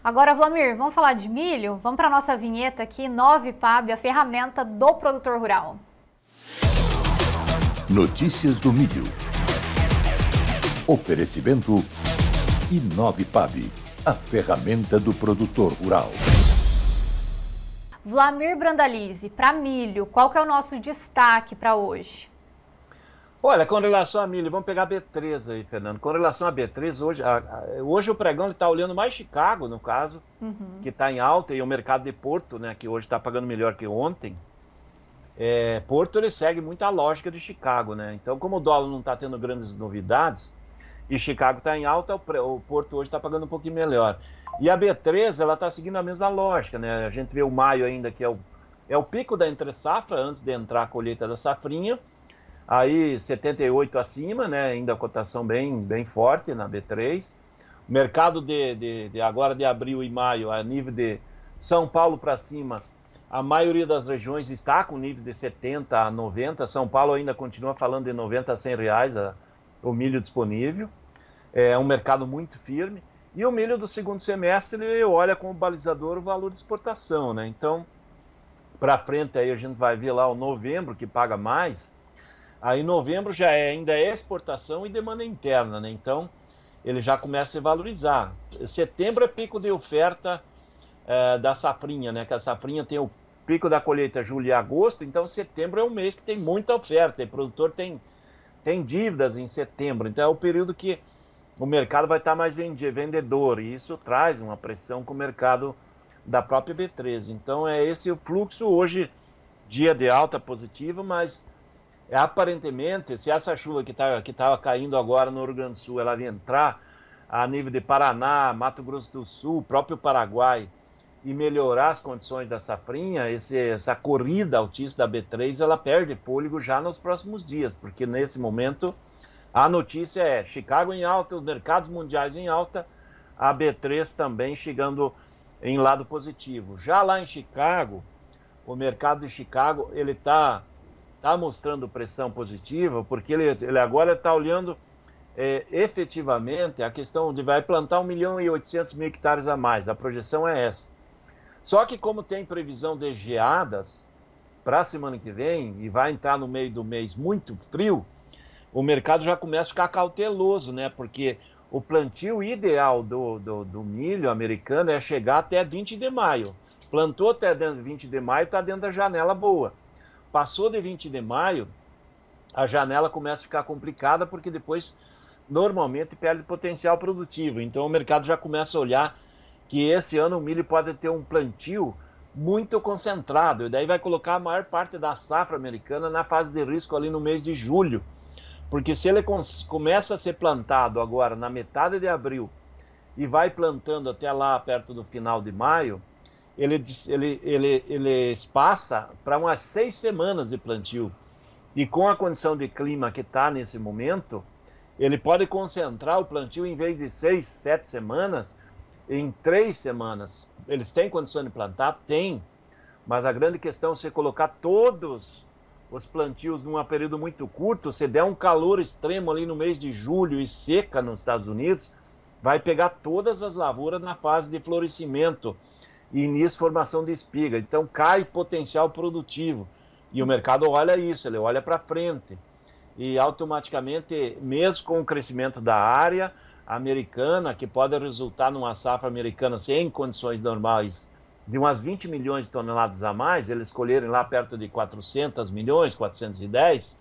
Agora, Vlamir, vamos falar de milho? Vamos para a nossa vinheta aqui, 9PAB, a ferramenta do produtor rural. Notícias do milho. Oferecimento e 9PAB, a ferramenta do produtor rural. Vlamir Brandalize, para milho, qual que é o nosso destaque para hoje? Olha, com relação a milho, vamos pegar a B3 aí, Fernando. Com relação a B3, hoje o pregão está olhando mais Chicago, no caso, que está em alta, e o mercado de Porto, né, que hoje está pagando melhor que ontem. Porto, ele segue muito a lógica de Chicago, né? Então, como o dólar não está tendo grandes novidades, e Chicago está em alta, o Porto hoje está pagando um pouquinho melhor. E a B3, ela está seguindo a mesma lógica, né? A gente vê o maio ainda, que é o pico da entre-safra, antes de entrar a colheita da safrinha. Aí 78 acima, né? Ainda a cotação bem forte na B3. O mercado agora de abril e maio, a nível de São Paulo para cima, a maioria das regiões está com níveis de 70 a 90. São Paulo ainda continua falando de 90 a 100 reais o milho disponível. É um mercado muito firme. E o milho do segundo semestre, ele olha como balizador o valor de exportação, né? Então, para frente aí a gente vai ver lá o novembro, que paga mais. Aí novembro já ainda é exportação e demanda interna, né? Então, ele já começa a se valorizar. Setembro é pico de oferta da safrinha, né? Que a safrinha tem o pico da colheita julho e agosto, então setembro é um mês que tem muita oferta, e o produtor tem dívidas em setembro, então é o período que o mercado vai estar mais vendedor, e isso traz uma pressão com o mercado da própria B13. Então é esse o fluxo hoje, dia de alta positiva, mas aparentemente, se essa chuva que estava caindo agora no Rio Grande do Sul, ela entrar a nível de Paraná, Mato Grosso do Sul, próprio Paraguai, e melhorar as condições da safrinha, essa corrida altista da B3, ela perde fôlego já nos próximos dias, porque nesse momento a notícia é Chicago em alta, os mercados mundiais em alta, a B3 também chegando em lado positivo. Já lá em Chicago, o mercado de Chicago, ele está mostrando pressão positiva, porque ele agora está olhando efetivamente a questão de vai plantar 1.800.000 hectares a mais, a projeção é essa. Só que como tem previsão de geadas para a semana que vem, e vai entrar no meio do mês muito frio, o mercado já começa a ficar cauteloso, né? Porque o plantio ideal do milho americano é chegar até 20 de maio. Plantou até 20 de maio, está dentro da janela boa. Passou de 20 de maio, a janela começa a ficar complicada, porque depois, normalmente, perde potencial produtivo. Então, o mercado já começa a olhar que esse ano o milho pode ter um plantio muito concentrado, e daí vai colocar a maior parte da safra americana na fase de risco ali no mês de julho. Porque se ele começa a ser plantado agora na metade de abril e vai plantando até lá perto do final de maio, ele passa para umas 6 semanas de plantio. E com a condição de clima que está nesse momento, ele pode concentrar o plantio em vez de 6, 7 semanas, em 3 semanas. Eles têm condição de plantar? Tem. Mas a grande questão é você colocar todos os plantios num período muito curto. Se der um calor extremo ali no mês de julho e seca nos Estados Unidos, vai pegar todas as lavouras na fase de florescimento e início formação de espiga. Então cai potencial produtivo. E o mercado olha isso, ele olha para frente. E automaticamente, mesmo com o crescimento da área americana, que pode resultar numa safra americana sem condições normais de umas 20 milhões de toneladas a mais, eles colherem lá perto de 400 milhões, 410,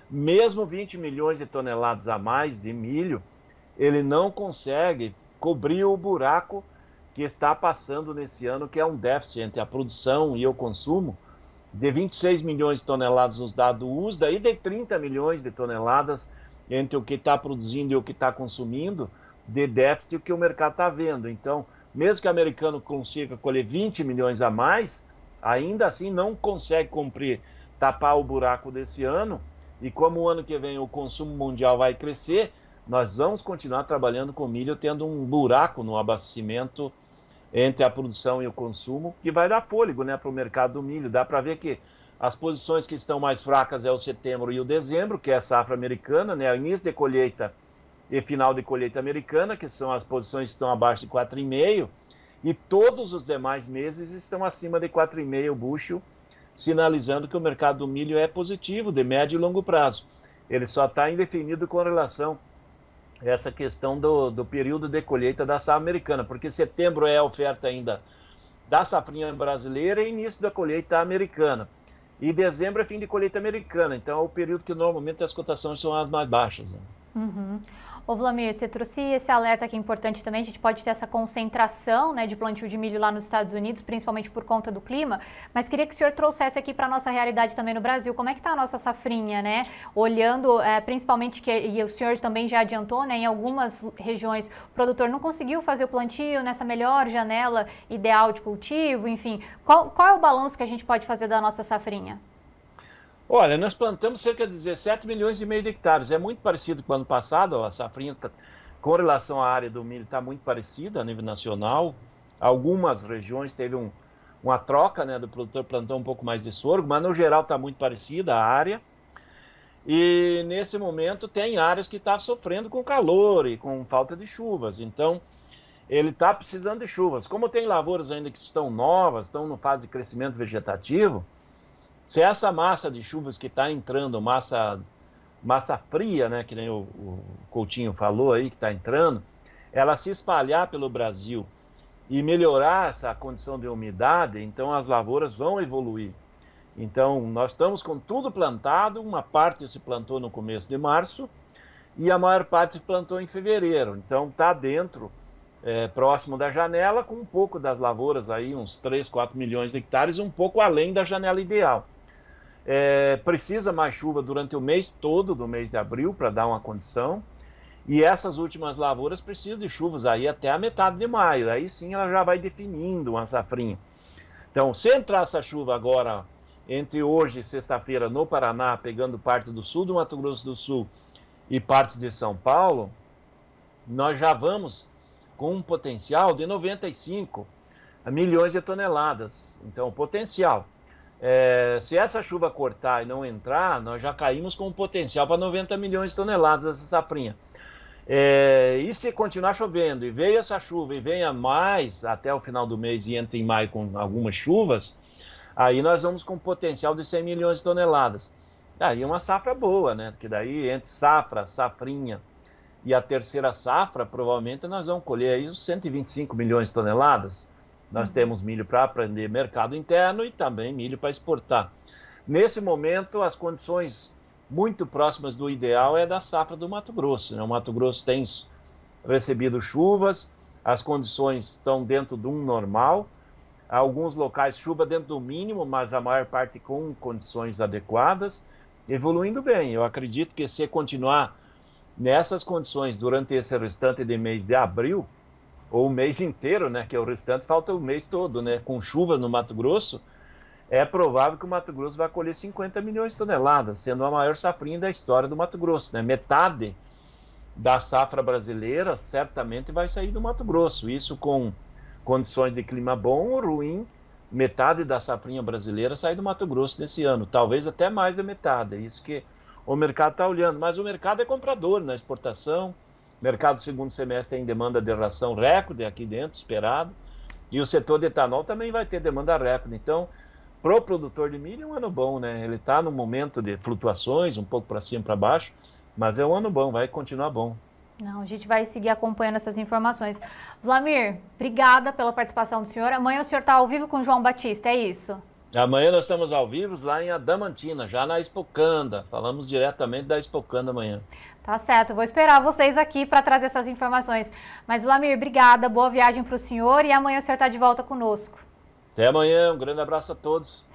mesmo 20 milhões de toneladas a mais de milho, ele não consegue cobrir o buraco que está passando nesse ano, que é um déficit entre a produção e o consumo, de 26 milhões de toneladas nos dados USDA e de 30 milhões de toneladas entre o que está produzindo e o que está consumindo, de déficit que o mercado está vendo. Então, mesmo que o americano consiga colher 20 milhões a mais, ainda assim não consegue cumprir, tapar o buraco desse ano, e como o ano que vem o consumo mundial vai crescer, nós vamos continuar trabalhando com milho, tendo um buraco no abastecimento entre a produção e o consumo, que vai dar fôlego, né, para o mercado do milho. Dá para ver que as posições que estão mais fracas é o setembro e o dezembro, que é a safra americana, né, o início de colheita e final de colheita americana, que são as posições que estão abaixo de 4,5, E todos os demais meses estão acima de 4,5 bushel, sinalizando que o mercado do milho é positivo, de médio e longo prazo. Ele só está indefinido com relação a essa questão do período de colheita da safra americana, porque setembro é a oferta ainda da safrinha brasileira e início da colheita americana. E dezembro é fim de colheita americana, então é o período que normalmente as cotações são as mais baixas. Né? Uhum. Ô Wlamir, você trouxe esse alerta que é importante também, a gente pode ter essa concentração, né, de plantio de milho lá nos Estados Unidos, principalmente por conta do clima, mas queria que o senhor trouxesse aqui para a nossa realidade também no Brasil, como é que está a nossa safrinha, né, olhando principalmente, e o senhor também já adiantou, né, em algumas regiões o produtor não conseguiu fazer o plantio nessa melhor janela ideal de cultivo, enfim, qual é o balanço que a gente pode fazer da nossa safrinha? Olha, nós plantamos cerca de 17 milhões e meio de hectares. É muito parecido com o ano passado. A safrinha, com relação à área do milho, está muito parecida a nível nacional. Algumas regiões teve uma troca, né, do produtor plantou um pouco mais de sorgo, mas no geral está muito parecida a área. E nesse momento tem áreas que estão sofrendo com calor e com falta de chuvas. Então, ele está precisando de chuvas. Como tem lavouras ainda que estão novas, estão no fase de crescimento vegetativo, se essa massa de chuvas que está entrando, massa fria, né, que nem o Coutinho falou aí, que está entrando, ela se espalhar pelo Brasil e melhorar essa condição de umidade, então as lavouras vão evoluir. Então, nós estamos com tudo plantado, uma parte se plantou no começo de março e a maior parte se plantou em fevereiro. Então, está dentro, próximo da janela, com um pouco das lavouras aí, uns 3, 4 milhões de hectares, um pouco além da janela ideal. Precisa mais chuva durante o mês todo do mês de abril para dar uma condição, e essas últimas lavouras precisam de chuvas aí até a metade de maio, aí sim ela já vai definindo uma safrinha. Então, se entrar essa chuva agora, entre hoje e sexta-feira no Paraná, pegando parte do sul do Mato Grosso do Sul e partes de São Paulo, nós já vamos com um potencial de 95 milhões de toneladas, então o potencial. Se essa chuva cortar e não entrar, nós já caímos com um potencial para 90 milhões de toneladas essa safrinha. E se continuar chovendo e veio essa chuva e venha mais até o final do mês e entre em maio com algumas chuvas, aí nós vamos com um potencial de 100 milhões de toneladas. Aí é uma safra boa, né? Porque daí entre safra, safrinha e a terceira safra, provavelmente nós vamos colher aí uns 125 milhões de toneladas. Nós temos milho para aprender mercado interno e também milho para exportar. Nesse momento, as condições muito próximas do ideal é da safra do Mato Grosso, né? O Mato Grosso tem recebido chuvas, as condições estão dentro de um normal. Alguns locais chuva dentro do mínimo, mas a maior parte com condições adequadas, evoluindo bem. Eu acredito que se continuar nessas condições durante esse restante de mês de abril, ou o mês inteiro, né, que é o restante, falta o mês todo, né, com chuva no Mato Grosso, é provável que o Mato Grosso vai colher 50 milhões de toneladas, sendo a maior safrinha da história do Mato Grosso, né? Metade da safra brasileira certamente vai sair do Mato Grosso, isso com condições de clima bom ou ruim, metade da safrinha brasileira sai do Mato Grosso nesse ano, talvez até mais da metade, é isso que o mercado está olhando, mas o mercado é comprador na exportação. O mercado do segundo semestre tem demanda de ração recorde aqui dentro, esperado. E o setor de etanol também vai ter demanda recorde. Então, para o produtor de milho é um ano bom, né? Ele está num momento de flutuações, um pouco para cima e para baixo, mas é um ano bom, vai continuar bom. Não, a gente vai seguir acompanhando essas informações. Wlamir, obrigada pela participação do senhor. Amanhã o senhor está ao vivo com o João Batista, é isso? Amanhã nós estamos ao vivo lá em Adamantina, já na Expocanda. Falamos diretamente da Expocanda amanhã. Tá certo, vou esperar vocês aqui para trazer essas informações. Mas, Wlamir, obrigada, boa viagem para o senhor e amanhã o senhor está de volta conosco. Até amanhã, um grande abraço a todos.